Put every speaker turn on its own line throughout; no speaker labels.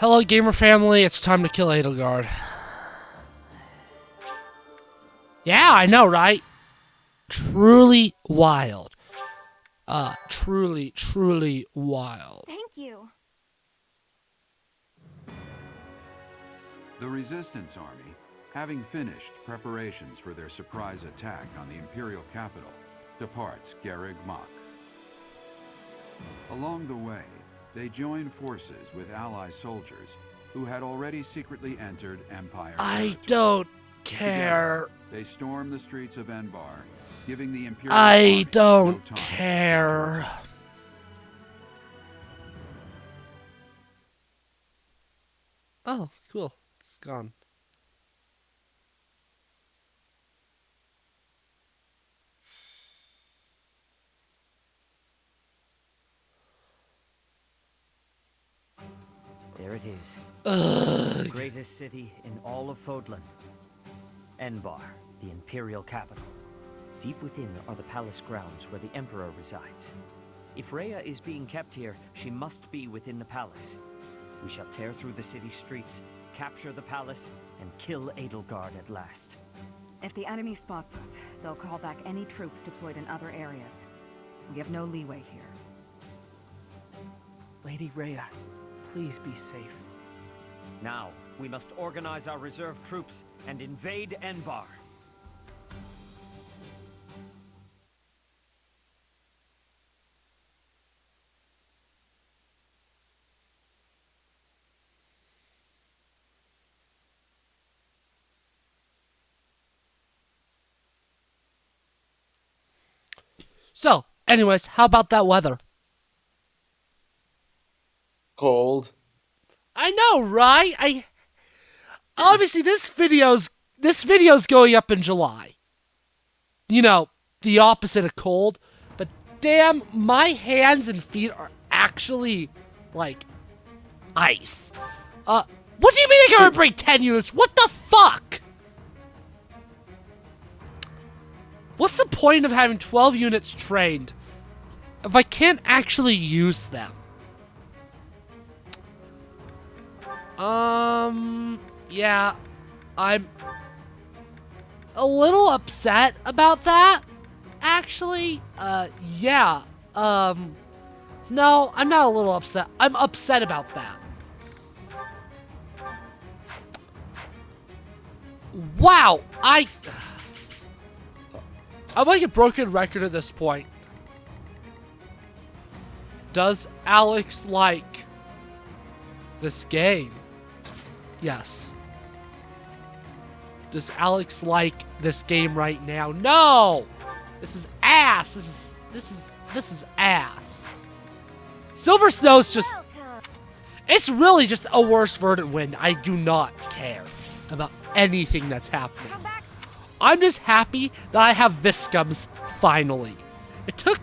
Hello, gamer family. It's time to kill Edelgard. Yeah, I know, right? Truly wild. Truly wild.
Thank you.
The Resistance Army, having finished preparations for their surprise attack on the Imperial capital, departs Garreg Mach. Along the way, they join forces with ally soldiers who had already secretly entered Empire territory.
I don't care.
Together, they storm the streets of Enbar, giving the Imperial
I
Army
don't
no time to
care.
counterattack.
Oh, cool. It's gone.
There it is.
Ugh.
The greatest city in all of Fodlan. Enbar, the Imperial capital. Deep within are the palace grounds where the Emperor resides. If Rhea is being kept here, she must be within the palace. We shall tear through the city streets, capture the palace, and kill Edelgard at last.
If the enemy spots us, they'll call back any troops deployed in other areas. We have no leeway here.
Lady Rhea, please be safe.
Now, we must organize our reserve troops and invade Enbar.
So, anyways, how about that weather?
Cold.
I know, right? Obviously this video's going up in July. You know, the opposite of cold. But damn, my hands and feet are actually like ice. What do you mean I gotta bring 10 units? What the fuck? What's the point of having 12 units trained if I can't actually use them? Yeah, I'm a little upset about that, actually. Yeah, no, I'm not a little upset. I'm upset about that. Wow, I'm like a broken record at this point. Does Alex like this game? Yes. Does Alex like this game right now? No! This is ass. This is ass. Silver Snow's just... It's really just a worse verdant win. I do not care about anything that's happening. I'm just happy that I have Viscums, finally. It took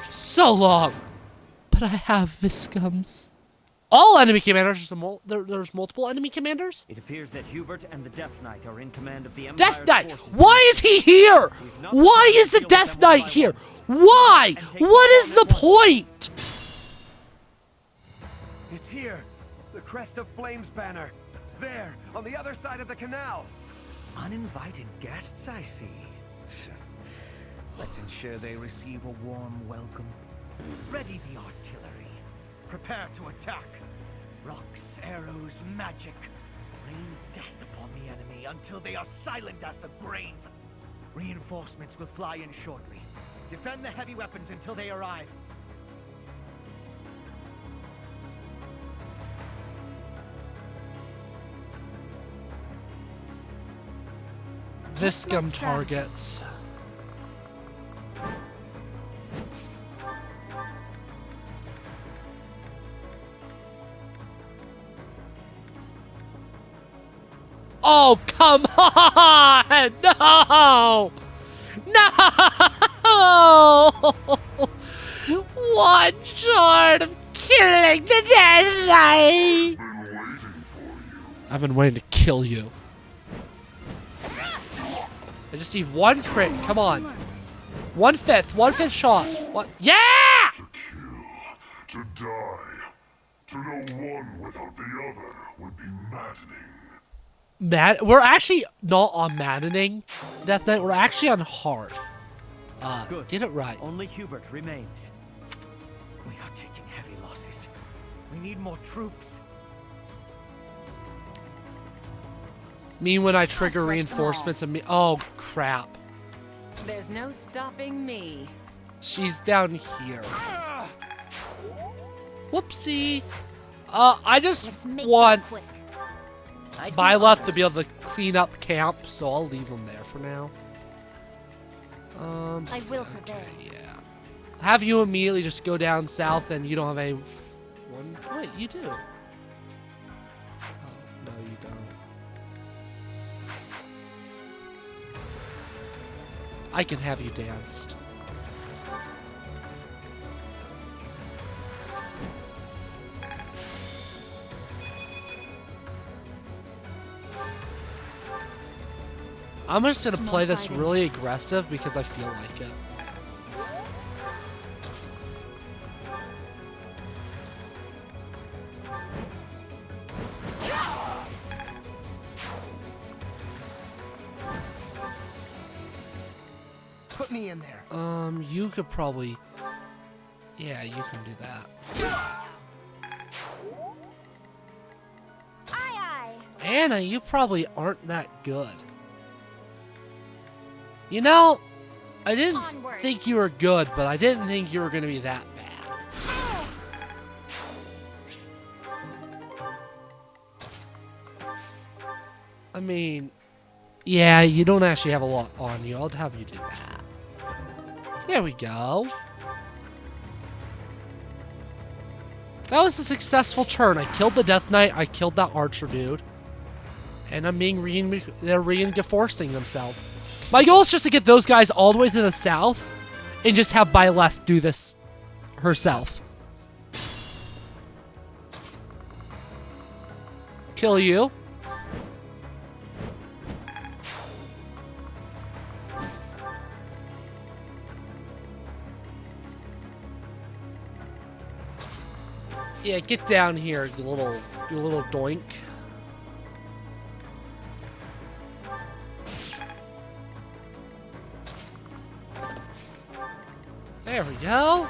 so long, but I have Viscums. All enemy commanders, there's multiple enemy commanders?
It appears that Hubert and the Death Knight are in command of the Empire's
Death Knight!
forces.
Why is he here? Why is the Death Knight here? Why? What is the point?
It's here! The Crest of Flames banner! There, on the other side of the canal!
Uninvited guests, I see. Let's ensure they receive a warm welcome. Ready the artillery. Prepare to attack. Rocks, arrows, magic. Rain death upon the enemy until they are silent as the grave. Reinforcements will fly in shortly. Defend the heavy weapons until they arrive.
Viscum targets. Oh, come on! No! No! One short of killing the Death Knight! I've been waiting to kill you. I just need one crit. Come on. 1/5 shot. What? Yeah!
To kill, to die,
To know one without the other would be maddening.
We're actually not on maddening, Death Knight. We're actually on hard.
Good.
Get it right.
Only Hubert remains.
We are taking heavy losses. We need more troops.
Me when I trigger
I'll crush them
reinforcements and me. Oh crap!
There's no stopping me.
She's down here. Whoopsie. I just
Let's make
want
this quick.
Byleth to be able to clean up camp, so I'll leave them there for now.
I will prevail.
Okay, yeah. Have you immediately just go down south and you don't have any... One... Wait, you do. Oh, no, you don't. I can have you danced. I'm just gonna play this really aggressive because I feel like it.
Put me in there.
You could probably... Yeah, you can do that.
Aye, aye.
Anna, you probably aren't that good. You know, I didn't
Onward.
think you were good, but I didn't think you were gonna be that bad. I mean, yeah, you don't actually have a lot on you. I'll have you do that. There we go. That was a successful turn. I killed the Death Knight. I killed that Archer dude. And I'm being they're reinforcing themselves. My goal is just to get those guys all the way to the south and just have Byleth do this herself. Kill you. Yeah, get down here, you little doink. There we go.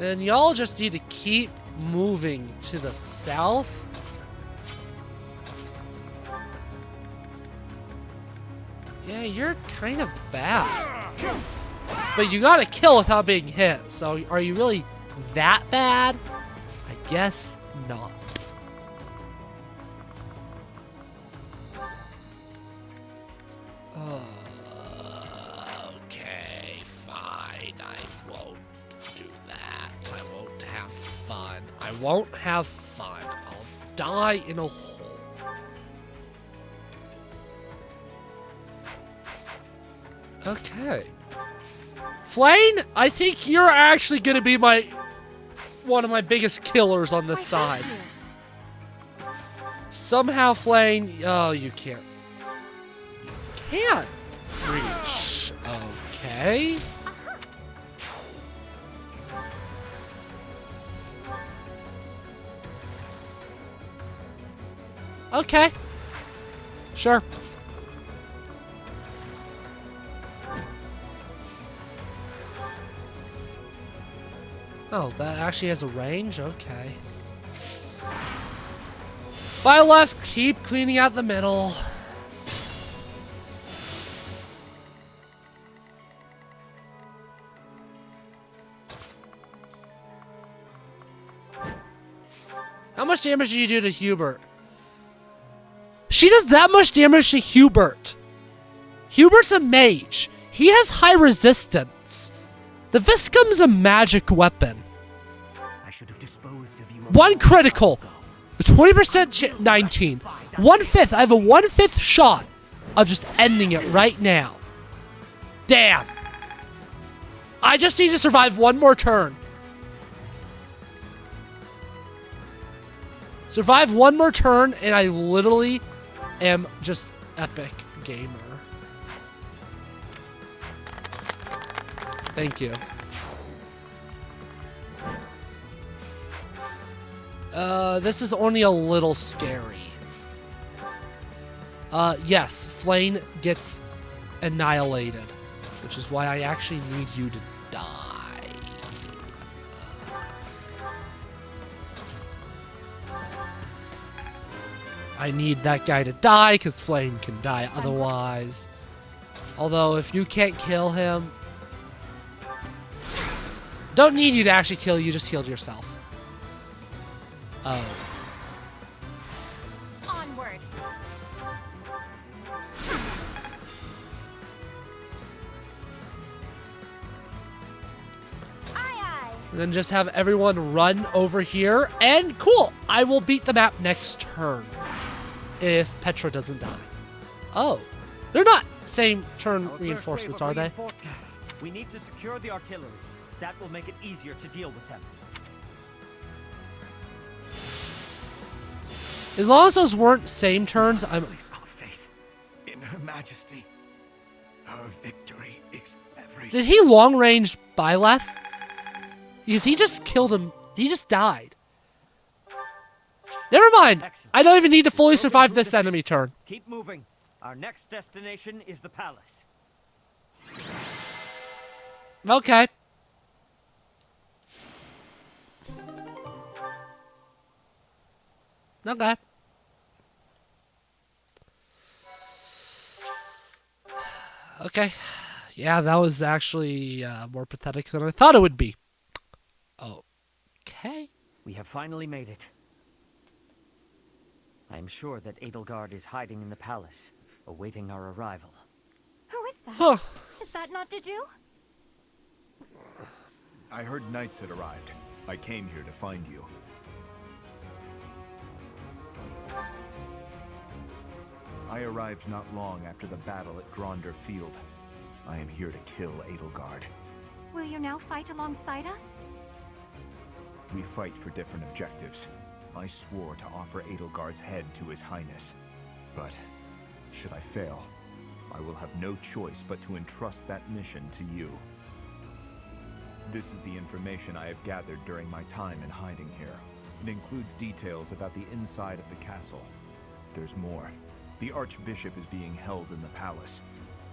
And y'all just need to keep moving to the south. Yeah, you're kind of bad. But you gotta kill without being hit. So are you really that bad? I guess not. Okay, fine. I won't do that. I won't have fun. I won't have fun. I'll die in a hole. Okay. Flane, I think you're actually gonna be one of my biggest killers on this side. Somehow, Flane, oh, you can't. You can't reach. Okay. Okay. Sure. Oh, that actually has a range? Okay. By left, keep cleaning out the middle. How much damage do you do to Hubert? She does that much damage to Hubert. Hubert's a mage. He has high resistance. The Viscum's a magic weapon.
I should have disposed of you.
One critical. 20% 19. 1/5. I have a 1/5 shot of just ending it right now. Damn. I just need to survive one more turn. Survive one more turn, and I literally am just epic gamer. Thank you. This is only a little scary. Yes, Flame gets annihilated, which is why I actually need you to die. I need that guy to die because Flame can die otherwise. Although, if you can't kill him... Don't need you to actually kill, you just healed yourself. Oh.
Onward. Aye, aye.
And then just have everyone run over here, and cool! I will beat the map next turn. If Petra doesn't die. Oh. They're not same turn reinforcements, are they?
We need to secure the artillery. That will make it easier to deal with them.
As long as those weren't same turns, I'm...
Place our faith in Her Majesty. Her victory is everything.
Did he long-range Byleth? Because he just killed him. He just died. Never mind.
Excellent.
I don't even need to fully
Moving
survive
through
this
the city.
enemy turn.
Keep moving. Our next destination is the palace.
Okay. Okay. Okay. Yeah, that was actually more pathetic than I thought it would be. Okay.
We have finally made it. I am sure that Edelgard is hiding in the palace, awaiting our arrival.
Who is that?
Huh.
Is that not to do?
I heard knights had arrived. I came here to find you. I arrived not long after the battle at Gronder Field. I am here to kill Edelgard.
Will you now fight alongside us?
We fight for different objectives. I swore to offer Edelgard's head to His Highness. But, should I fail, I will have no choice but to entrust that mission to you. This is the information I have gathered during my time in hiding here. It includes details about the inside of the castle. There's more. The Archbishop is being held in the palace.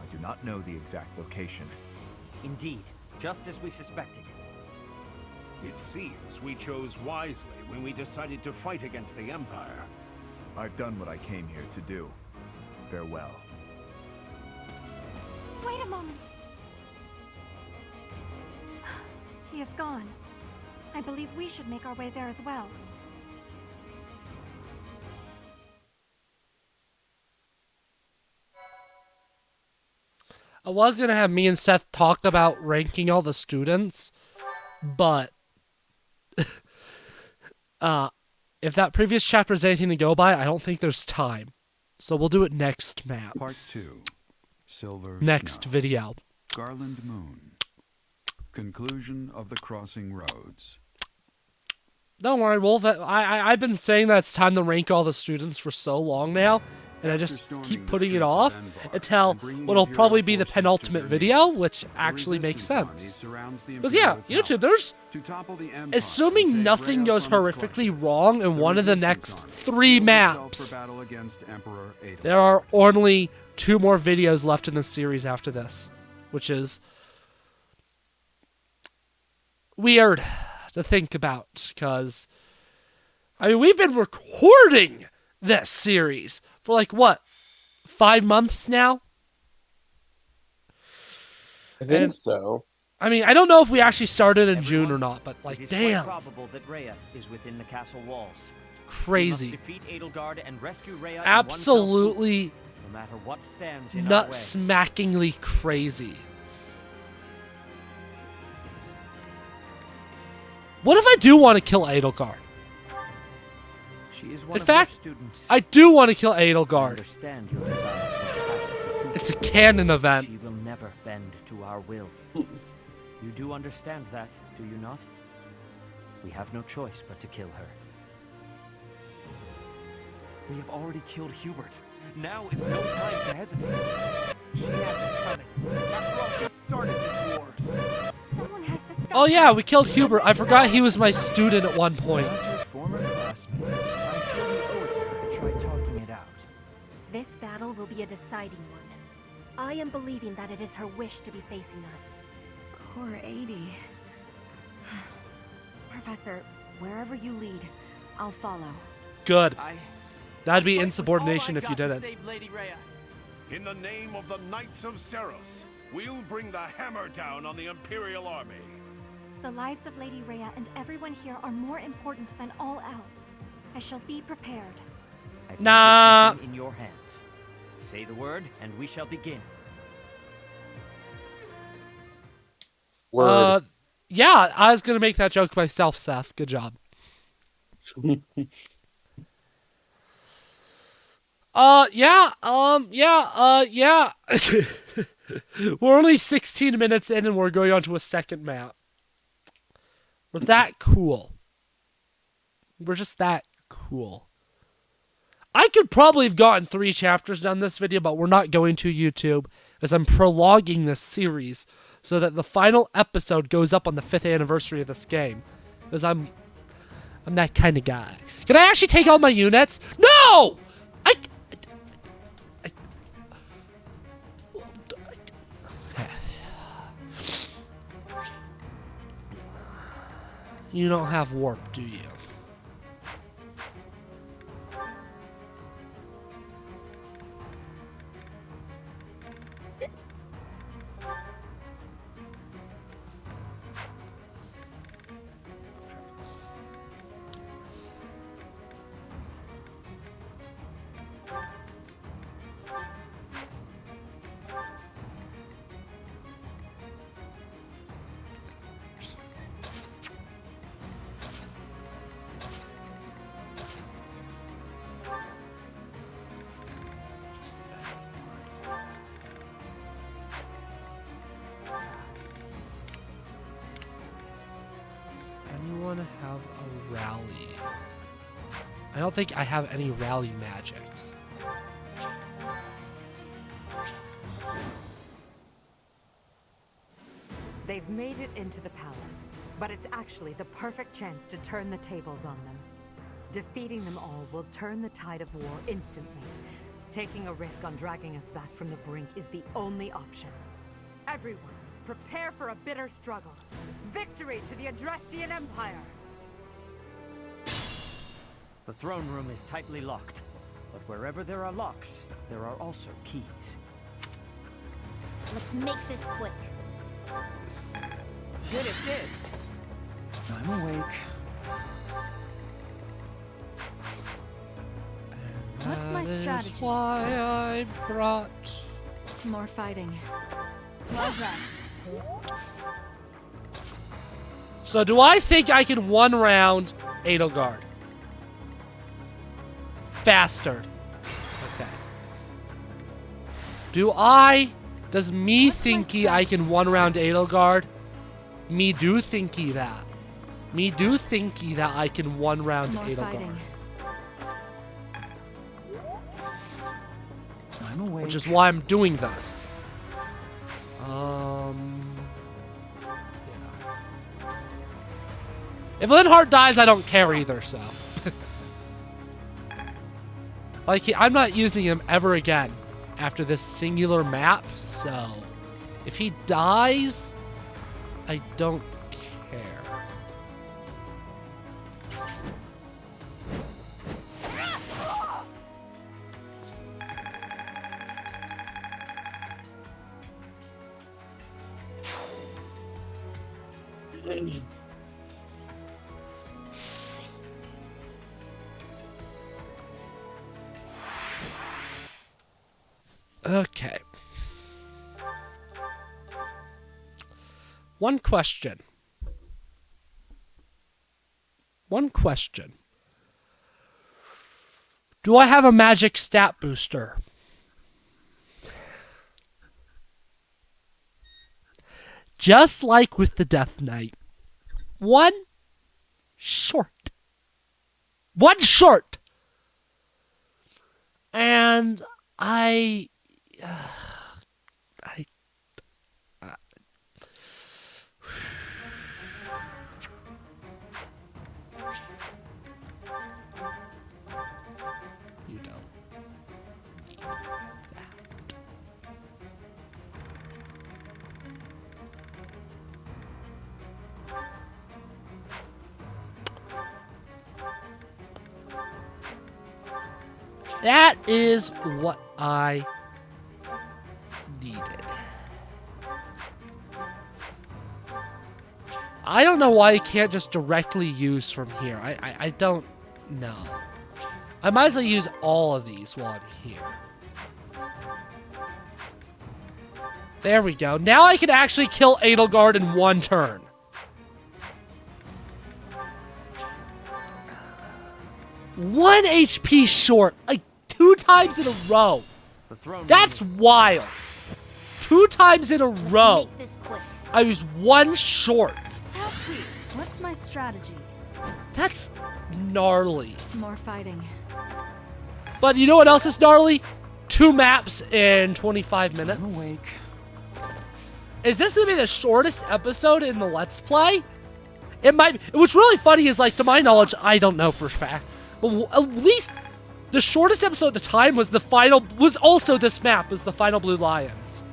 I do not know the exact location.
Indeed, just as we suspected.
It seems we chose wisely when we decided to fight against the Empire.
I've done what I came here to do. Farewell.
Wait a moment. He is gone. I believe we should make our way there as well.
I was going to have me and Seth talk about ranking all the students, but if that previous chapter is anything to go by, I don't think there's time. So we'll do it next map.
Part 2. Silver
Next
Snow.
video.
Garland Moon. Conclusion of the crossing roads.
Don't worry, Wolf. I've been saying that it's time to rank all the students for so long now, and I just keep putting it off until what'll probably be the penultimate video, which actually makes sense. Because yeah, YouTube, there's... Assuming nothing goes horrifically wrong in one of the next 3 maps, there are only 2 more videos left in the series after this, which is weird to think about, because I mean, we've been recording this series for like what, 5 months now?
I think so.
I mean, I don't know if we actually started in June or not, but like,
It is
damn,
quite probable that Rhea is within the castle walls.
crazy,
We must defeat Edelgard and rescue Rhea
absolutely
in one fell swoop, no matter what stands in our
nut
way.
smackingly crazy. What if I do want to kill Edelgard?
She is one
In
of
fact,
your students.
I do want to kill
I
Edelgard.
understand your desire for the
It's a canon event.
She will never bend to our will. You do understand that, do you not? We have no choice but to kill her.
We have already killed Hubert. Now is no time to hesitate. She has it coming. After all, she started this war.
Someone has to stop.
Oh yeah, we killed Hubert. I forgot he was my student at one point.
As her
former classmates, I feel you owe it to her to try talking it out.
This battle will be a deciding one. I am believing that it is her wish to be facing us.
Poor 80. Professor, wherever you lead, I'll follow.
Good. That'd be insubordination if you didn't.
In the name of the Knights of Seros, we'll bring the hammer down on the Imperial Army.
The lives of Lady Rhea and everyone here are more important than all else. I shall be prepared.
Nah.
In your hands. Say the word, and we shall begin.
Word.
Yeah, I was gonna make that joke myself, Seth. Good job. Yeah. We're only 16 minutes in and we're going on to a second map. We're that cool. We're just that cool. I could probably have gotten 3 chapters done this video, but we're not going to YouTube, as I'm prologuing this series so that the final episode goes up on the 5th anniversary of this game. Because I'm that kind of guy. Can I actually take all my units? No! Okay. You don't have warp, do you? Anyone have a rally? I don't think I have any rally magics.
They've made it into the palace, but it's actually the perfect chance to turn the tables on them. Defeating them all will turn the tide of war instantly. Taking a risk on dragging us back from the brink is the only option. Everyone, prepare for a bitter struggle. Victory to the Adrestian Empire!
The throne room is tightly locked, but wherever there are locks, there are also keys.
Let's make this quick.
Good assist.
I'm awake.
What's my
That is
strategy?
why I brought...
More fighting.
Well done.
So do I think I can one-round Edelgard? Bastard. Okay. Does me thinky I can one-round Edelgard? Me do thinky that. Me do thinky that I can one-round
More
Edelgard.
fighting.
I'm awake.
Which is why I'm doing this. Yeah. If Linhardt dies, I don't care either, so. Like, I'm not using him ever again after this singular map, so. If he dies, I don't care. Okay. One question. Do I have a magic stat booster? Just like with the Death Knight. One short. And That is what I needed. I don't know why you can't just directly use from here. I don't know. I might as well use all of these while I'm here. There we go. Now I can actually kill Edelgard in one turn. One HP short, like 2 times in a row. That's wild. 2 times in a row. I was 1 short.
How sweet. What's my strategy?
That's gnarly.
More fighting.
But you know what else is gnarly? 2 maps in 25 minutes.
I'm awake.
Is this gonna be the shortest episode in the Let's Play? It might. What's really funny is, like, to my knowledge, I don't know for a fact, but at least the shortest episode at the time was the final. Was also this map, was the final Blue Lions.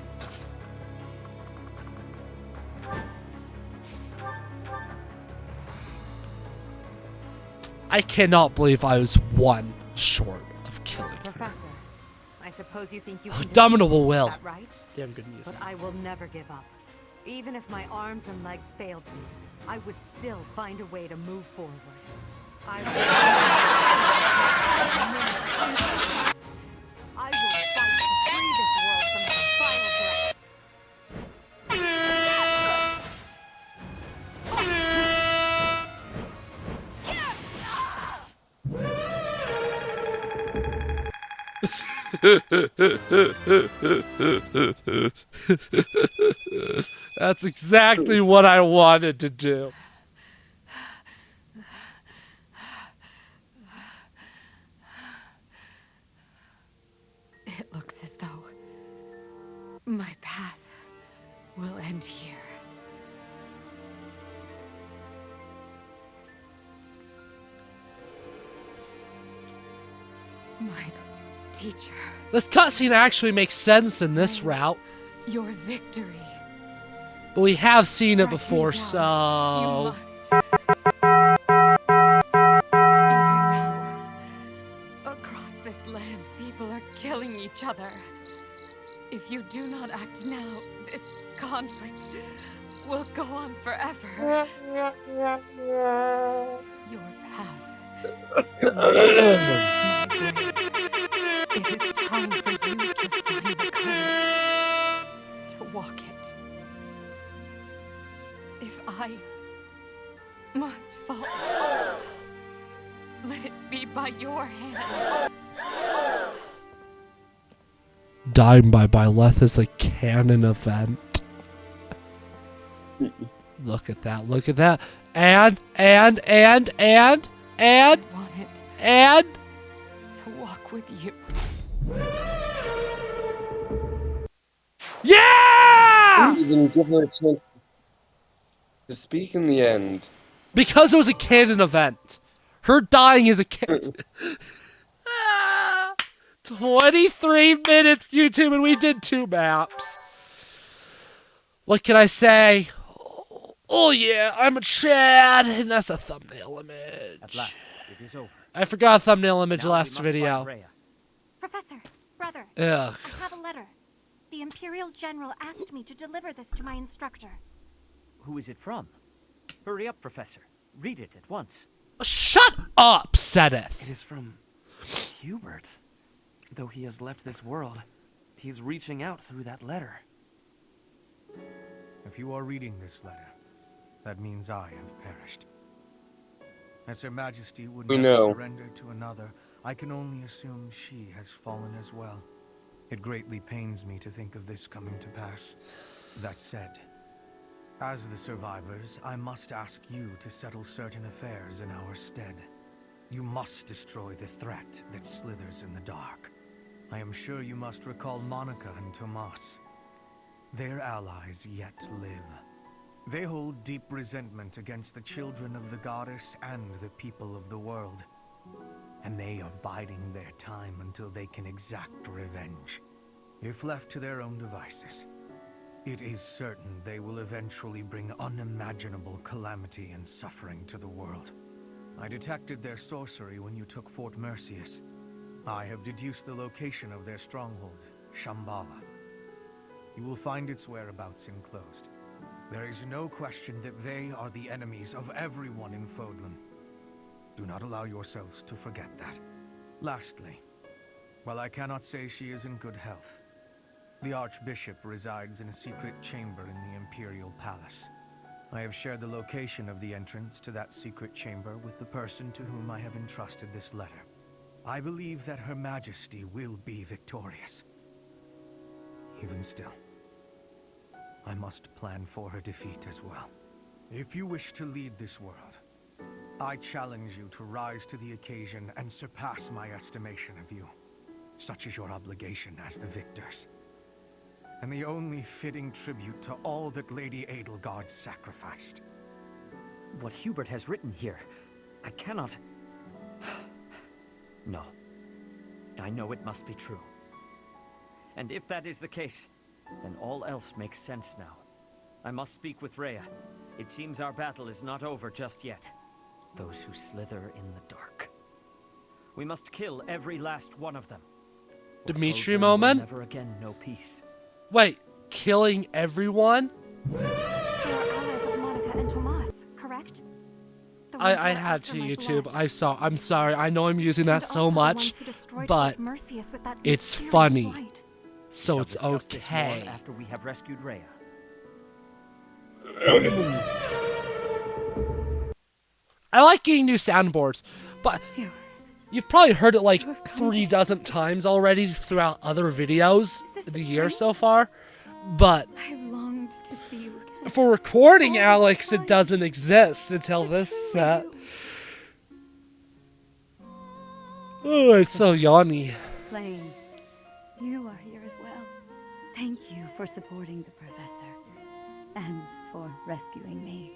I cannot believe I was 1 short of killing her.
Professor, I suppose you think you can
Dominable will.
Is that right?
Damn good music.
But I will never give up. Even if my arms and legs failed me, I would still find a way to move forward. I will fight to free this world from the final grasp.
That's exactly what I wanted to do.
It looks as though my path will end here. My teacher.
This cutscene actually makes sense in this route.
Your victory.
But we have seen it
Strike
before,
me down.
so...
You must. Even now, across this land, people are killing each other. If you do not act now, this conflict will go on forever. Your path is my grave. It is time for you to find the courage to walk it. If I must fall, let it be by your hand.
Dying by Byleth is a canon event. Look at that, look at that. And
I wanted to walk with you.
Yeah!
You didn't give her a chance to speak in the end.
Because it was a canon event. Her dying is a canon. 23 minutes, YouTube, and we did 2 maps. What can I say? Oh yeah, I'm a Chad, and that's a thumbnail image.
At last, it is over.
I forgot a thumbnail image
Now
last
we must
video.
find Rhea.
Professor, brother,
Ugh.
I have a letter. The Imperial General asked me to deliver this to my instructor.
Who is it from? Hurry up, Professor. Read it at once.
Shut up, Seth.
It is from Hubert. Though he has left this world, he's reaching out through that letter.
If you are reading this letter, that means I have perished. As Her Majesty would never surrender to another, I can only assume she has fallen as well. It greatly pains me to think of this coming to pass. That said, as the survivors, I must ask you to settle certain affairs in our stead. You must destroy the threat that slithers in the dark. I am sure you must recall Monica and Tomas. Their allies yet live. They hold deep resentment against the children of the goddess and the people of the world. And they are biding their time until they can exact revenge. If left to their own devices, it is certain they will eventually bring unimaginable calamity and suffering to the world. I detected their sorcery when you took Fort Mercius. I have deduced the location of their stronghold, Shambhala. You will find its whereabouts enclosed. There is no question that they are the enemies of everyone in Fodlan. Do not allow yourselves to forget that. Lastly, while I cannot say she is in good health, the Archbishop resides in a secret chamber in the Imperial Palace. I have shared the location of the entrance to that secret chamber with the person to whom I have entrusted this letter. I believe that Her Majesty will be victorious. Even still, I must plan for her defeat as well. If you wish to lead this world, I challenge you to rise to the occasion and surpass my estimation of you. Such is your obligation as the victors, and the only fitting tribute to all that Lady Edelgard sacrificed.
What Hubert has written here, I cannot... No. I know it must be true. And if that is the case, then all else makes sense now. I must speak with Rhea. It seems our battle is not over just yet. Those who slither in the dark. We must kill every last one of them.
Dimitri
Fodlan will
moment?
never again know peace.
Wait, killing everyone?
They are allies of Monica and Tomas, correct? The ones who
I
are
had
after
to
my
YouTube.
blood.
I'm sorry. I know I'm using that
And
so
also the
much,
ones who destroyed
but
Lord Mercius with that
it's
mysterious
funny,
light.
so
Shall
it's
discuss this more
okay.
after we have rescued Rhea.
I like getting new soundboards, but you've probably heard it like 36 times already throughout other videos in the year so far. But
I've longed to see you again.
for recording Alex, it doesn't exist until this set. Oh, it's so yawny.
Flame, you are here as well. Thank you for supporting the professor. And for rescuing me.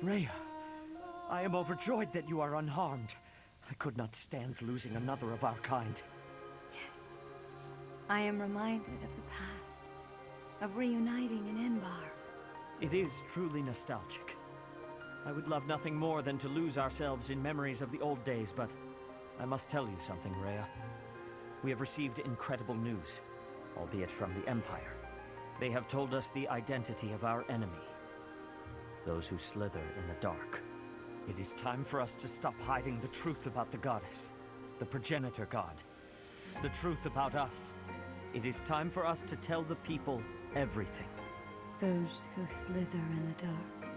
Rhea, I am overjoyed that you are unharmed. I could not stand losing another of our kind.
Yes. I am reminded of the past. Of reuniting in Enbar.
It is truly nostalgic. I would love nothing more than to lose ourselves in memories of the old days, but I must tell you something, Rhea. We have received incredible news, albeit from the Empire. They have told us the identity of our enemy. Those who slither in the dark. It is time for us to stop hiding the truth about the goddess, the progenitor god. The truth about us. It is time for us to tell the people everything.
Those who slither in the dark.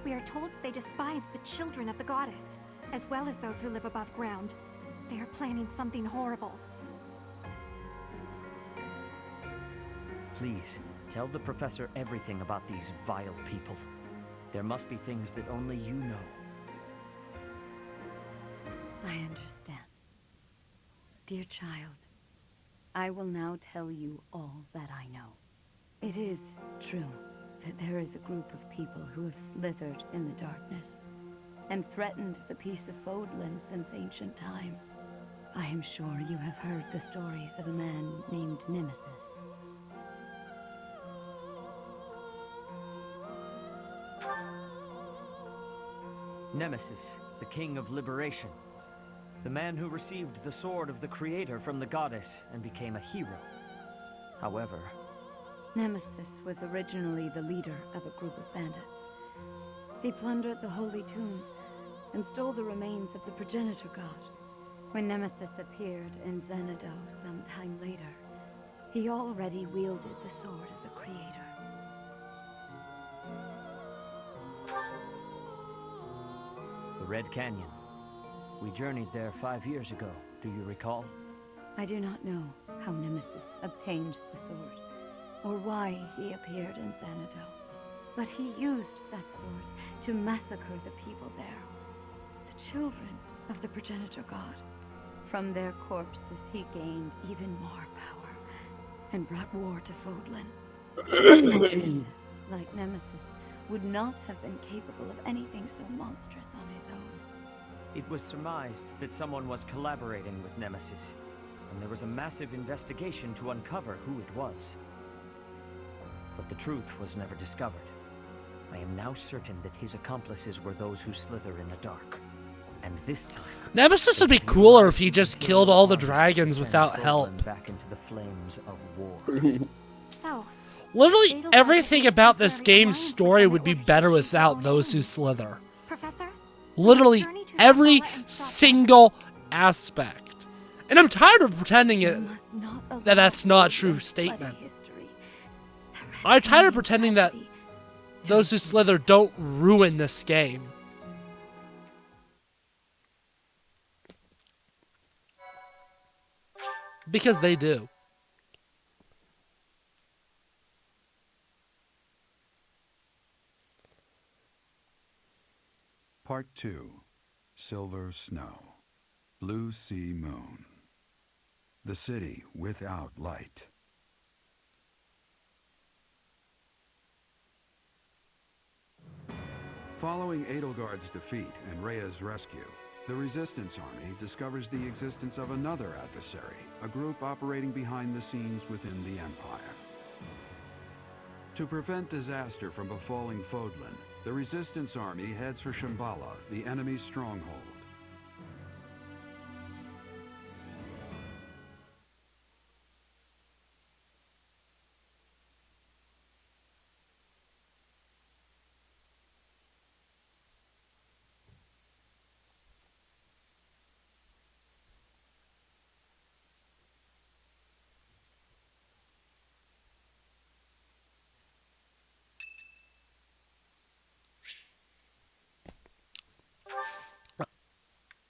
We are told they despise the children of the goddess, as well as those who live above ground. They are planning something horrible.
Please, tell the professor everything about these vile people. There must be things that only you know.
I understand. Dear child, I will now tell you all that I know. It is true that there is a group of people who have slithered in the darkness and threatened the peace of Fodlan since ancient times. I am sure you have heard the stories of a man named Nemesis.
Nemesis, the king of liberation. The man who received the sword of the creator from the goddess and became a hero. However,
Nemesis was originally the leader of a group of bandits. He plundered the holy tomb and stole the remains of the progenitor god. When Nemesis appeared in Xanadu some time later, he already wielded the sword of the creator.
the Red Canyon. We journeyed there 5 years ago, do you recall?
I do not know how Nemesis obtained the sword, or why he appeared in Xanadu. But he used that sword to massacre the people there, the children of the progenitor god. From their corpses he gained even more power, and brought war to Fodlan. Fodlan, like Nemesis, would not have been capable of anything so monstrous on his own.
It was surmised that someone was collaborating with Nemesis, and there was a massive investigation to uncover who it was. But the truth was never discovered. I am now certain that his accomplices were those who slither in the dark. And this time,
Nemesis would be cooler if he just killed all the dragons without help.
Back into the flames of war.
So,
Literally everything about this game's story would be better without those who slither.
Professor?
Literally every single aspect. And I'm tired of pretending that that's not a true statement. I'm tired of pretending that those who slither don't ruin this game. Because they do.
Part 2. Silver Snow. Blue Sea Moon. The city without light. Following Edelgard's defeat and Rhea's rescue, the Resistance Army discovers the existence of another adversary, a group operating behind the scenes within the Empire. To prevent disaster from befalling Fodlan, the Resistance Army heads for Shambhala, the enemy's stronghold.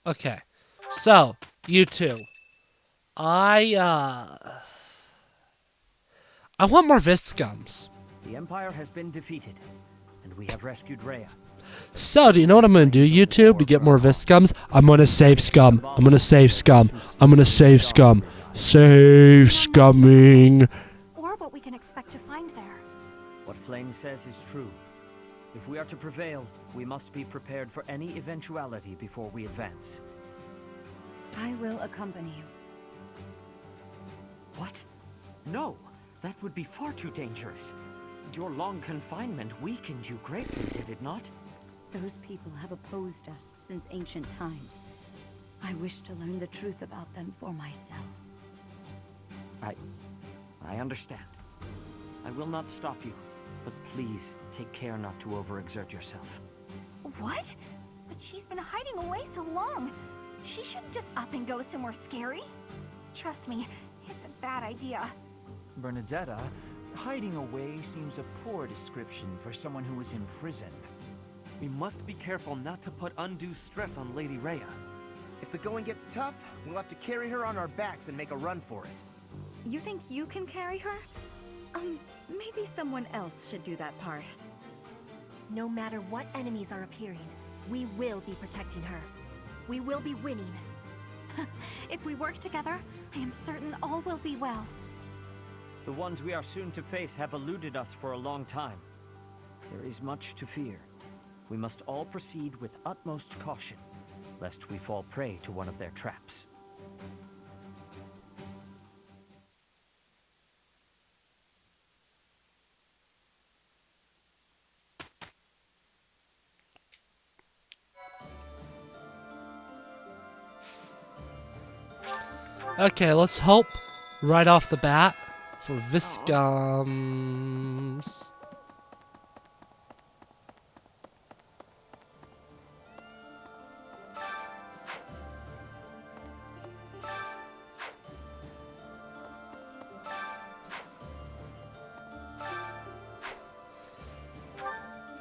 Okay, so, you two. I want more Viscums.
The Empire has been defeated, and we have rescued Rhea.
So, do you know what I'm gonna do, YouTube, to get more Viscums? I'm gonna save Scum. I'm gonna save Scum. I'm gonna save Scum. Save Scumming.
Or what we can expect to find there.
What Flame says is true. If we are to prevail, we must be prepared for any eventuality before we advance.
I will accompany you.
What? No, that would be far too dangerous. Your long confinement weakened you greatly, did it not?
Those people have opposed us since ancient times. I wish to learn the truth about them for myself.
I understand. I will not stop you, but please take care not to overexert yourself.
What? But she's been hiding away so long. She shouldn't just up and go somewhere scary. Trust me, it's a bad idea.
Bernadetta, hiding away seems a poor description for someone who is in prison.
We must be careful not to put undue stress on Lady Rhea.
If the going gets tough, we'll have to carry her on our backs and make a run for it.
You think you can carry her? Maybe someone else should do that part.
No matter what enemies are appearing, we will be protecting her. We will be winning.
If we work together, I am certain all will be well.
The ones we are soon to face have eluded us for a long time. There is much to fear. We must all proceed with utmost caution, lest we fall prey to one of their traps.
Okay, let's hope right off the bat for Viscums.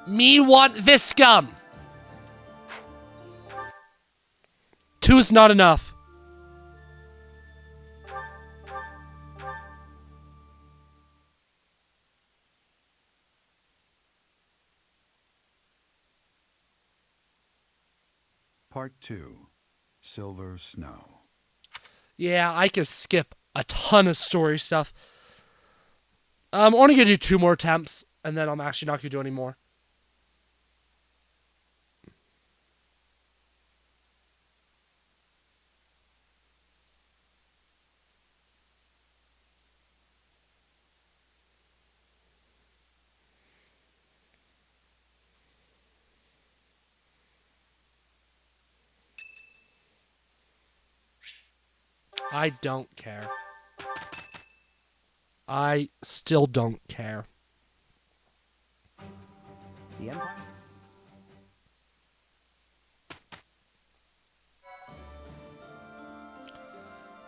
Me want Viscum! 2 is not enough.
Part 2. Silver Snow.
Yeah, I can skip a ton of story stuff. I'm only gonna do 2 more attempts, and then I'm actually not gonna do any more. I don't care. I still don't care.
The Empire?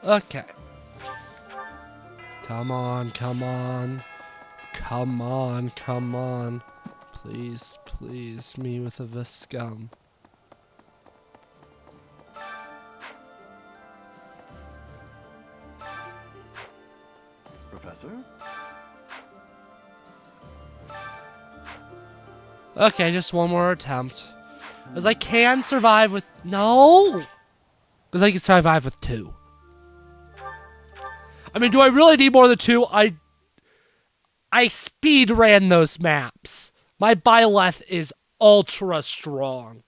Okay. Come on, come on. Come on, come on. Please, please, me with a Viscum.
Professor?
Okay, just one more attempt. Because I can survive with... No! Because I can survive with 2. I mean, do I really need more than 2? I speed ran those maps. My Byleth is ultra strong.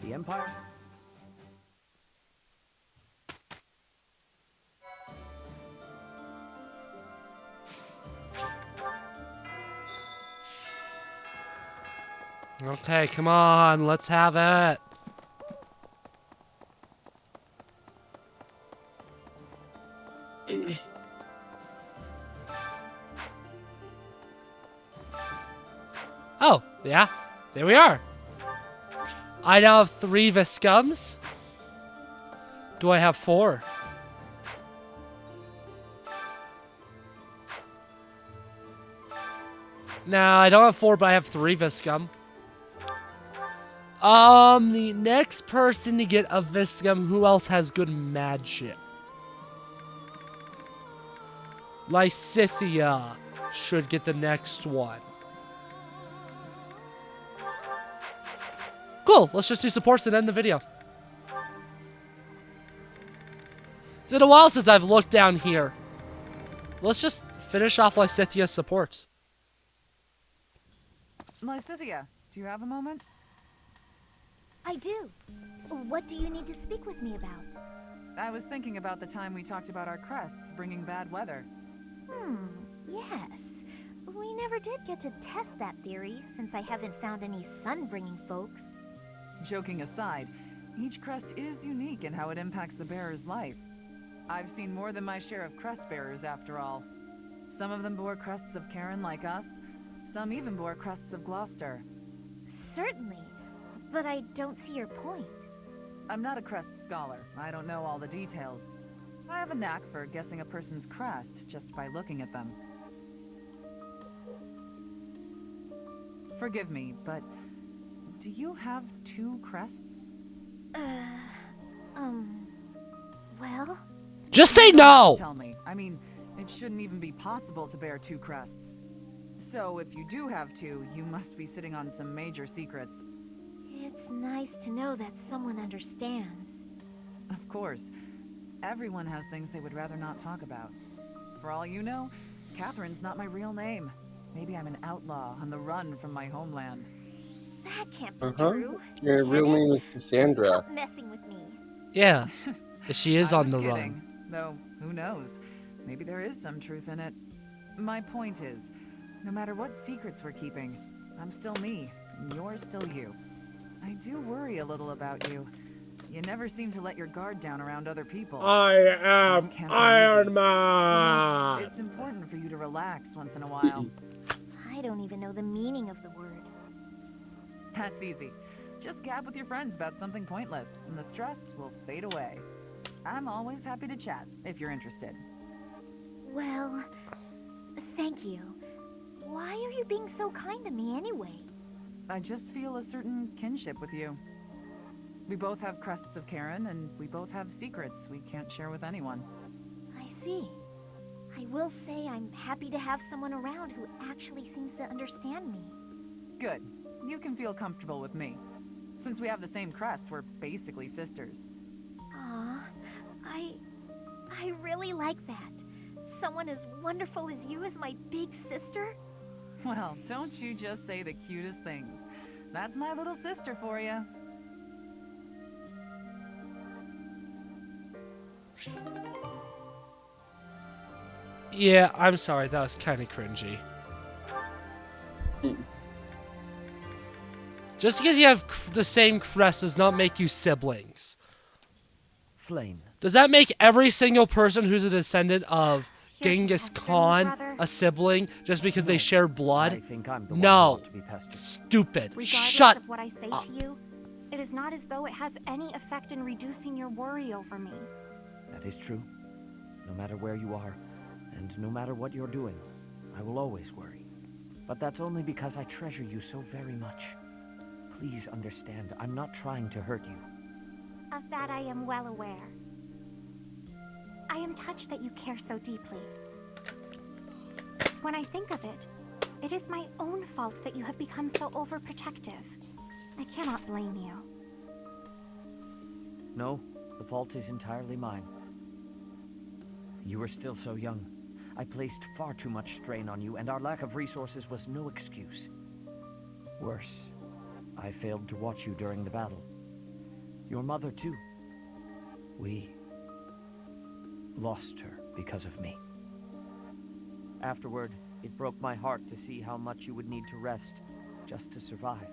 The Empire?
Okay, come on, let's have it. Oh, yeah, there we are. I now have 3 Viscums. Do I have 4? No, I don't have 4, but I have 3 Viscum. The next person to get a Viscum, who else has good magic? Lysithia should get the next one. Cool, let's just do supports and end the video. It's been a while since I've looked down here. Let's just finish off Lysithia's supports.
Lysithia, do you have a moment?
I do. What do you need to speak with me about?
I was thinking about the time we talked about our crests bringing bad weather.
Yes. We never did get to test that theory, since I haven't found any sun-bringing folks.
Joking aside, each crest is unique in how it impacts the bearer's life. I've seen more than my share of crest bearers, after all. Some of them bore crests of Canon like us, some even bore crests of Gloucester.
Certainly, but I don't see your point.
I'm not a crest scholar. I don't know all the details. I have a knack for guessing a person's crest just by looking at them. Forgive me, but do you have 2 crests?
Well?
Just say no!
Tell me. I mean, it shouldn't even be possible to bear 2 crests. So if you do have 2, you must be sitting on some major secrets.
It's nice to know that someone understands.
Of course. Everyone has things they would rather not talk about. For all you know, Catherine's not my real name. Maybe I'm an outlaw on the run from my homeland.
That can't be true.
Your real name is Cassandra.
Stop messing with me.
Yeah, she is on the
kidding,
run.
Though, who knows? Maybe there is some truth in it. My point is, no matter what secrets we're keeping, I'm still me, and you're still you. I do worry a little about you. You never seem to let your guard down around other people.
I am Iron Man!
It's important for you to relax once in a while.
I don't even know the meaning of the word.
That's easy. Just gab with your friends about something pointless, and the stress will fade away. I'm always happy to chat, if you're interested.
Well, thank you. Why are you being so kind to me anyway?
I just feel a certain kinship with you. We both have crests of Canon, and we both have secrets we can't share with anyone.
I see. I will say I'm happy to have someone around who actually seems to understand me.
Good. You can feel comfortable with me. Since we have the same crest, we're basically sisters.
Aw, I really like that. Someone as wonderful as you is my big sister?
Well, don't you just say the cutest things. That's my little sister for you.
Yeah, I'm sorry, that was kind of cringy. Just because you have the same crest does not make you siblings.
Flame.
Does that make every single person who's a descendant of
Here to
Genghis
pester me,
Khan
brother?
a sibling just because they share blood?
I think I'm the one who
No.
ought to be pestered.
Stupid.
Regardless
Shut
of what I say
up.
to you, it is not as though it has any effect in reducing your worry over me.
That is true. No matter where you are, and no matter what you're doing, I will always worry. But that's only because I treasure you so very much. Please understand, I'm not trying to hurt you.
Of that I am well aware. I am touched that you care so deeply. When I think of it, it is my own fault that you have become so overprotective. I cannot blame you.
No, the fault is entirely mine. You were still so young. I placed far too much strain on you, and our lack of resources was no excuse. Worse, I failed to watch you during the battle. Your mother, too. We lost her because of me. Afterward, it broke my heart to see how much you would need to rest just to survive.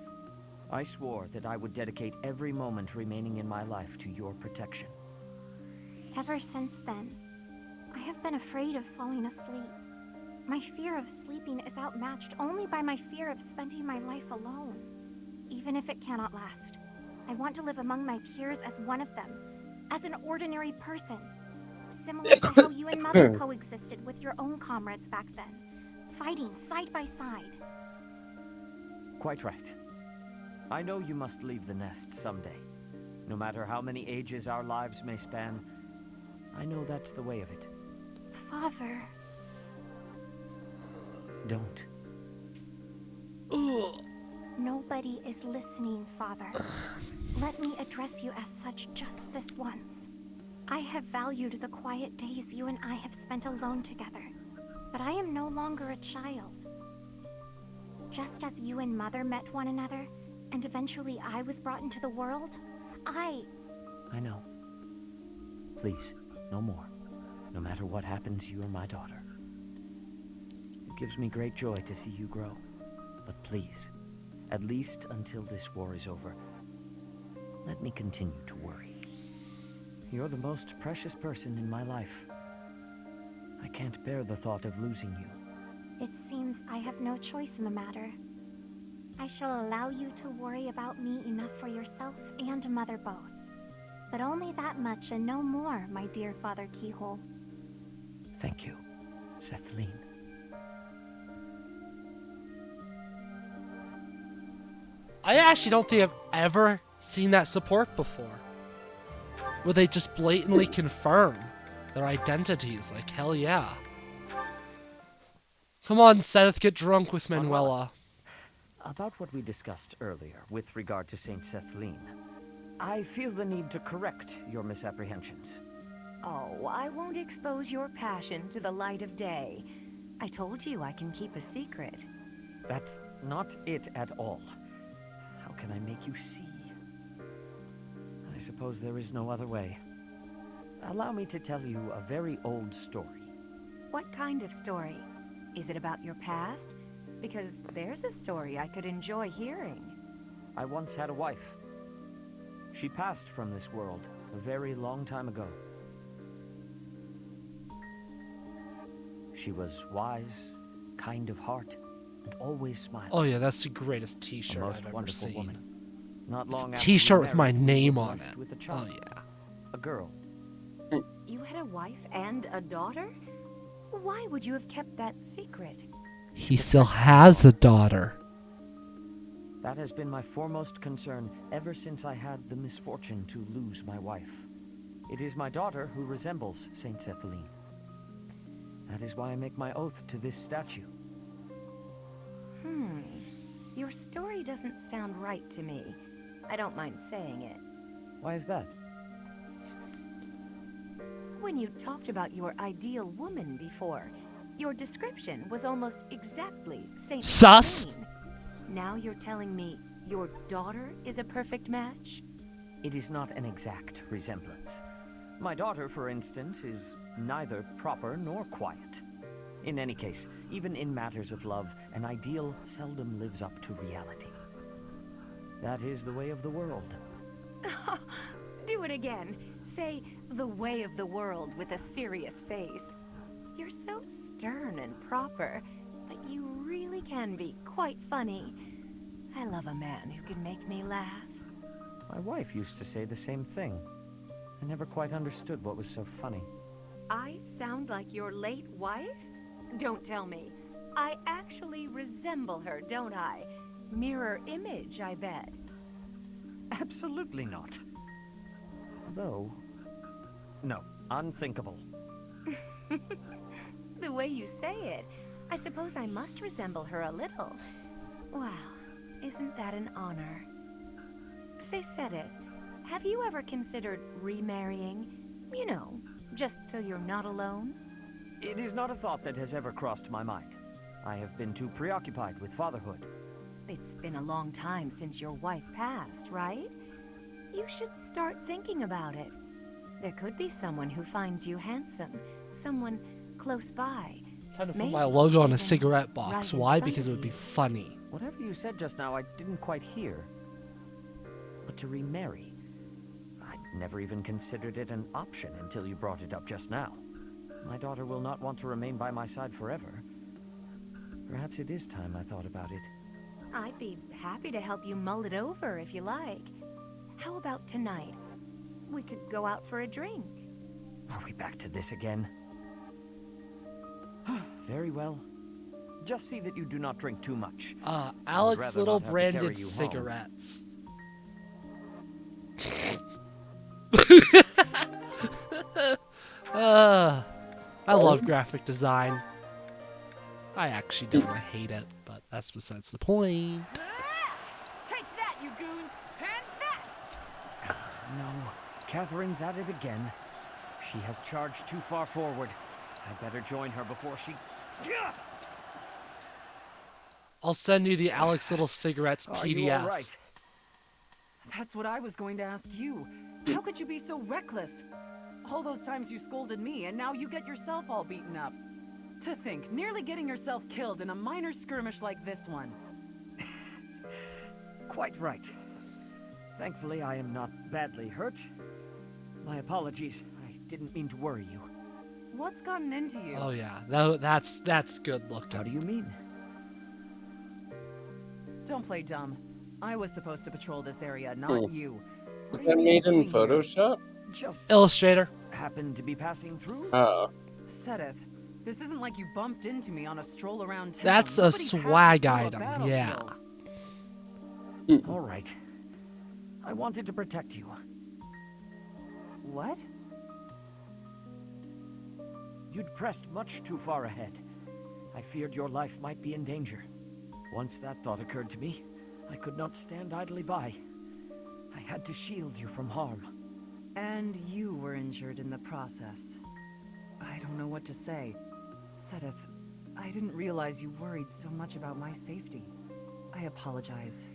I swore that I would dedicate every moment remaining in my life to your protection.
Ever since then, I have been afraid of falling asleep. My fear of sleeping is outmatched only by my fear of spending my life alone. Even if it cannot last, I want to live among my peers as one of them, as an ordinary person. Similar to how you and Mother coexisted with your own comrades back then, fighting side by side.
Quite right. I know you must leave the nest someday. No matter how many ages our lives may span, I know that's the way of it.
Father.
Don't.
Nobody is listening, Father. Let me address you as such just this once. I have valued the quiet days you and I have spent alone together, but I am no longer a child. Just as you and Mother met one another, and eventually I was brought into the world, I
know. Please, no more. No matter what happens, you are my daughter. It gives me great joy to see you grow. But please, at least until this war is over, let me continue to worry. You're the most precious person in my life. I can't bear the thought of losing you.
It seems I have no choice in the matter. I shall allow you to worry about me enough for yourself and Mother both. But only that much and no more, my dear Father Keyhole.
Thank you, Sethleen.
I actually don't think I've ever seen that support before. Where they just blatantly confirm their identities. Like, hell yeah. Come on, Seth, get drunk with Manuela.
About what we discussed earlier with regard to Saint Sethleen, I feel the need to correct your misapprehensions.
Oh, I won't expose your passion to the light of day. I told you I can keep a secret.
That's not it at all. How can I make you see? I suppose there is no other way. Allow me to tell you a very old story.
What kind of story? Is it about your past? Because there's a story I could enjoy hearing.
I once had a wife. She passed from this world a very long time ago. She was wise, kind of heart, and always smiling.
Oh yeah, that's the greatest t-shirt
A most
I've ever
wonderful
seen.
woman. Not long
It's a
after we
t-shirt with my
married, we
name
were
on
blessed
it.
with a
Oh
child.
yeah.
A girl.
You had a wife and a daughter? Why would you have kept that secret?
He still has a daughter.
That has been my foremost concern ever since I had the misfortune to lose my wife. It is my daughter who resembles Saint Sethleen. That is why I make my oath to this statue.
You Your story doesn't sound right to me. I don't mind saying it.
Why is that?
When you talked about your ideal woman before, your description was almost exactly Saint
Sus.
Jane. Now you're telling me your daughter is a perfect match?
It is not an exact resemblance. My daughter, for instance, is neither proper nor quiet. In any case, even in matters of love, an ideal seldom lives up to reality. That is the way of the world.
Do it again. Say, the way of the world with a serious face. You're so stern and proper, but you really can be quite funny. I love a man who can make me laugh.
My wife used to say the same thing. I never quite understood what was so funny.
I sound like your late wife? Don't tell me. I actually resemble her, don't I? Mirror image, I bet.
Absolutely not. Though... no, unthinkable.
The way you say it, I suppose I must resemble her a little. Wow, isn't that an honor? Say, Seth, have you ever considered remarrying? You know, just so you're not alone?
It is not a thought that has ever crossed my mind. I have been too preoccupied with fatherhood.
It's been a long time since your wife passed, right? You should start thinking about it. There could be someone who finds you handsome, someone close by.
Trying to put
Maybe
my logo on a
even
cigarette box.
right in
Why?
front
Because it
of
would be
you.
funny.
Whatever you said just now, I didn't quite hear. But to remarry? I'd never even considered it an option until you brought it up just now. My daughter will not want to remain by my side forever. Perhaps it is time I thought about it.
I'd be happy to help you mull it over if you like. How about tonight? We could go out for a drink.
Are we back to this again? Very well. Just see that you do not drink too much.
Alex
rather
Little
not have to
branded
carry you home.
cigarettes. I love graphic design. I actually don't. I hate it, but that's besides the point.
Take that, you goons! And that!
No, Catherine's at it again. She has charged too far forward. I better join her before she...
I'll send you the Alex Little cigarettes
Are
PDF.
you all right?
That's what I was going to ask you. How could you be so reckless? All those times you scolded me, and now you get yourself all beaten up. To think, nearly getting yourself killed in a minor skirmish like this one.
Quite right. Thankfully, I am not badly hurt. My apologies. I didn't mean to worry you.
What's gotten into you?
Oh yeah, that's good looking.
How do you mean?
Don't play dumb. I was supposed to patrol this area, not you.
Was that made in Photoshop?
Just
Illustrator.
happened to be passing through.
Oh.
Seth, this isn't like you bumped into me on a stroll around town.
That's a
Nobody
swag
passes through a
item, yeah.
battlefield.
All right. I wanted to protect you.
What?
You'd pressed much too far ahead. I feared your life might be in danger. Once that thought occurred to me, I could not stand idly by. I had to shield you from harm.
And you were injured in the process. I don't know what to say. Seth, I didn't realize you worried so much about my safety. I apologize.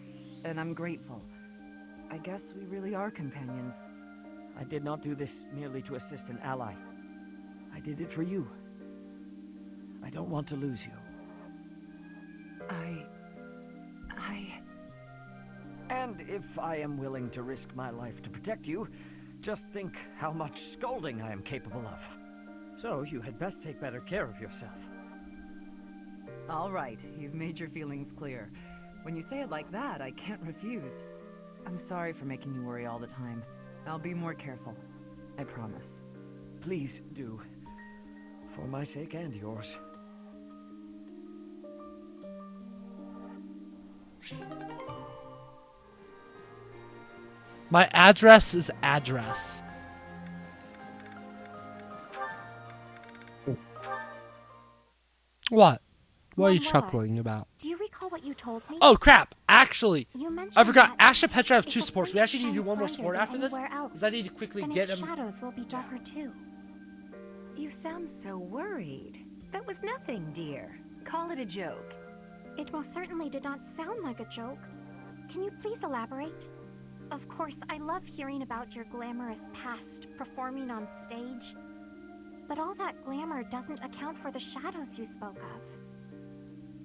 And I'm grateful. I guess we really are companions.
I did not do this merely to assist an ally. I did it for you. I don't want to lose you. And if I am willing to risk my life to protect you, just think how much scolding I am capable of. So you had best take better care of yourself.
All right, you've made your feelings clear. When you say it like that, I can't refuse. I'm sorry for making you worry all the time. I'll be more careful. I promise.
Please do. For my sake and yours.
My address is address. What? What are you
Mom, what?
chuckling about?
Do you recall recall what you told me?
Oh crap! Actually,
You mentioned
I forgot.
that
Ash and Petra have
if
2
a
supports. We
place
actually need to do
shines
one more
brighter
support
than
after this.
anywhere else,
'Cause I need to quickly
then
get
its
him.
shadows will be darker too.
You sound so worried. That was nothing, dear. Call it a joke.
It most certainly did not sound like a joke. Can you please elaborate? Of course, I love hearing about your glamorous past performing on stage. But all that glamour doesn't account for the shadows you spoke of.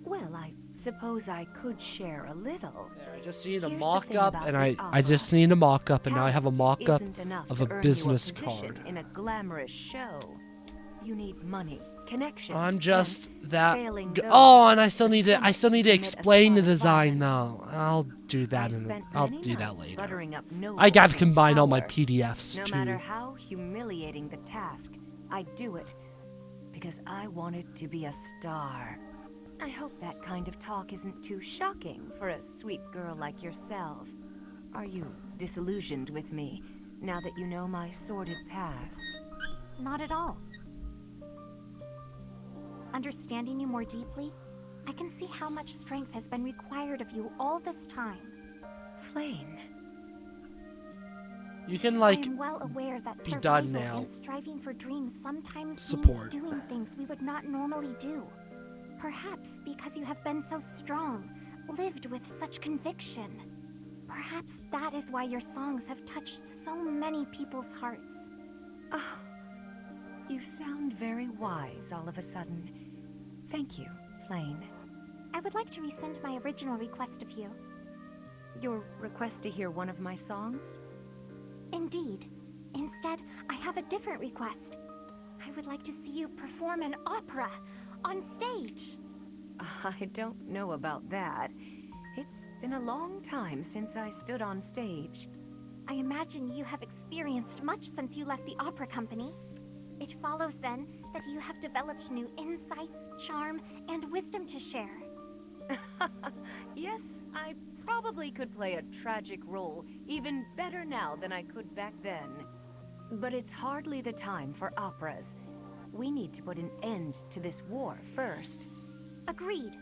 Well, I suppose I could share a little.
I just need a
Here's the
mock
thing
up,
about
and
the
I just need a mock up, and now I have a mock up
isn't enough
of
to
a
earn
business
you a position
card.
in a glamorous show. You need money, connections.
I'm just
and
that.
failing
Oh,
those,
and I still
the
need to. I
stomach
still need to
commit
explain the
assault
design
violence.
now. I'll do that
I've
in.
spent
I'll
many
do that
nights
later.
buttering up
I
nobles
gotta
in
combine all my
power.
PDFs
No
too.
matter how humiliating the task, I do it because I wanted to be a star. I hope that kind of talk isn't too shocking for a sweet girl like yourself. Are you disillusioned with me now that you know my sordid past?
Not at all. Understanding you more deeply, I can see how much strength has been required of you all this time.
Flame.
You can
I
like
am well aware that
be
survival
done now.
and striving for dreams sometimes
Support.
means doing things we would not normally do. Perhaps because you have been so strong, lived with such conviction. Perhaps that is why your songs have touched so many people's hearts.
Oh, you sound very wise all of a sudden. Thank you, Flame.
I would like to rescind my original request of you.
Your request to hear one of my songs?
Indeed. Instead, I have a different request. I would like to see you perform an opera on stage.
I don't know about that. It's been a long time since I stood on stage.
I imagine you have experienced much since you left the opera company. It follows then that you have developed new insights, charm, and wisdom to share.
Yes, I probably could play a tragic role even better now than I could back then. But it's hardly the time for operas. We need to put an end to this war first.
Agreed.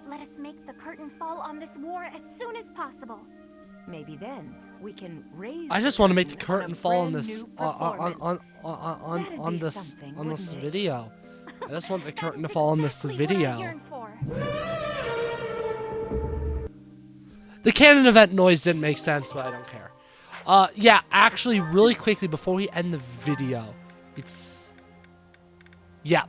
Let us make the curtain fall on this war as soon as possible.
Maybe then we can raise.
I just want to make the curtain fall on
brand
this
new performance.
on
be
this
something,
on this
wouldn't it?
video. I just want the curtain to fall on this video. The Canon event noise didn't make sense, but I don't care. Yeah, actually, really quickly before we end the video, yeah.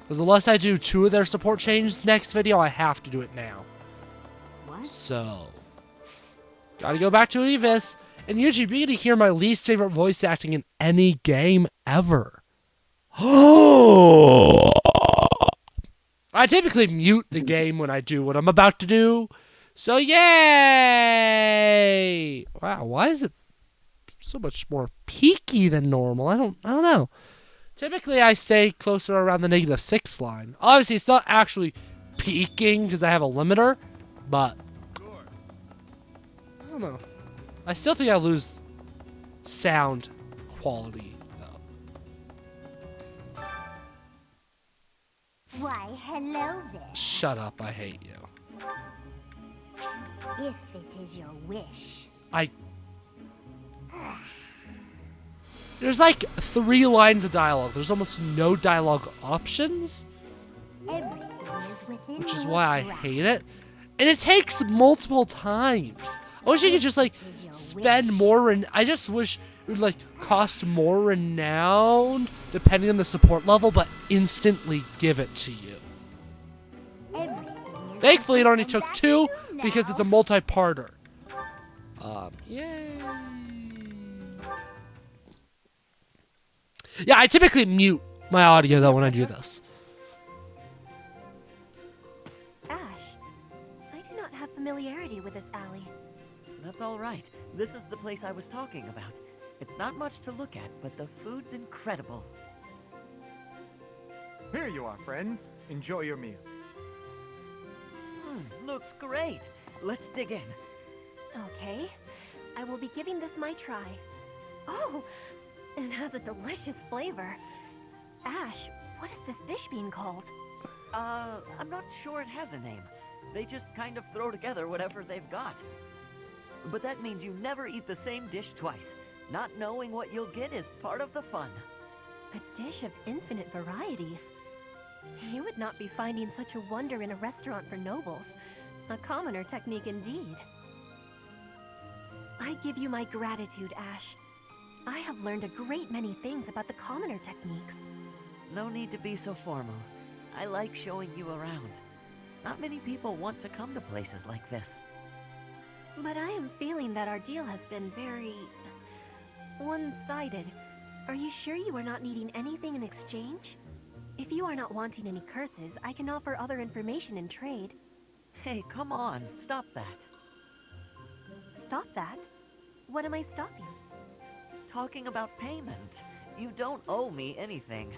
Because unless I do 2 of their support changes next video, I have to do it now.
What?
So, gotta go back to Evis, and usually be able to hear my least favorite voice acting in any game ever. I typically mute the game when I do what I'm about to do. So yay! Wow, why is it so much more peaky than normal? I don't know. Typically I stay closer around the -6 line. Obviously it's not actually peaking because I have a limiter, but I don't know. I still think I lose sound quality though.
Why, hello there.
Shut up, I hate you.
If it is your wish.
There's like 3 lines of dialogue. There's almost no dialogue options,
Everything is within
which is
your
why I
grasp.
hate it. And it takes multiple times. I wish you could just like spend more, and I just wish it would like cost more renown depending on the support level, but instantly give it to you.
Everything is
Thankfully, it only
and
took
that's
2
soon
because
now.
it's a multi-parter. Yay. Yeah, I typically mute my audio though when I do this.
Ash, I do not have familiarity with this alley.
That's all right. This is the place I was talking about. It's not much to look at, but the food's incredible.
Here you are, friends. Enjoy your meal.
Looks great. Let's dig in.
Okay, I will be giving this my try. Oh, it has a delicious flavor. Ash,
What is this dish being called?
I'm not sure it has a name. They just kind of throw together whatever they've got. But that means you never eat the same dish twice. Not knowing what you'll get is part of the fun.
A dish of infinite varieties. You would not be finding such a wonder in a restaurant for nobles. A commoner technique indeed. I give you my gratitude, Ash. I have learned a great many things about the commoner techniques.
No need to be so formal. I like showing you around. Not many people want to come to places like this.
But I am feeling that our deal has been very... one-sided. Are you sure you are not needing anything in exchange? If you are not wanting any curses, I can offer other information in trade.
Hey, come on, stop that.
Stop that? What am I stopping?
Talking about payment. You don't owe me anything.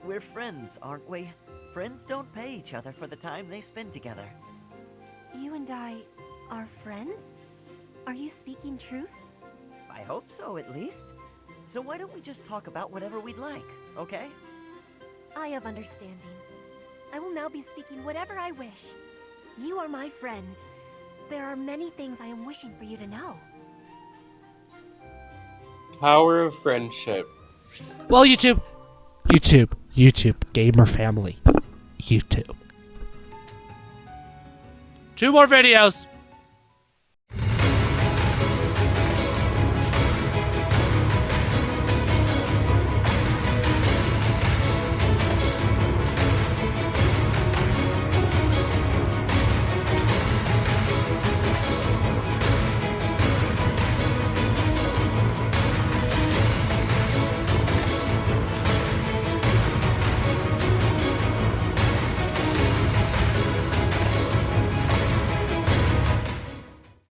We're friends, aren't we? Friends don't pay each other for the time they spend together.
You and I are friends? Are you speaking truth?
I hope so, at least. So why don't we just talk about whatever we'd like, okay?
I have understanding. I will now be speaking whatever I wish. You are my friend. There are many things I am wishing for you to know.
Power of friendship.
Well, YouTube, gamer family, YouTube. 2 more videos.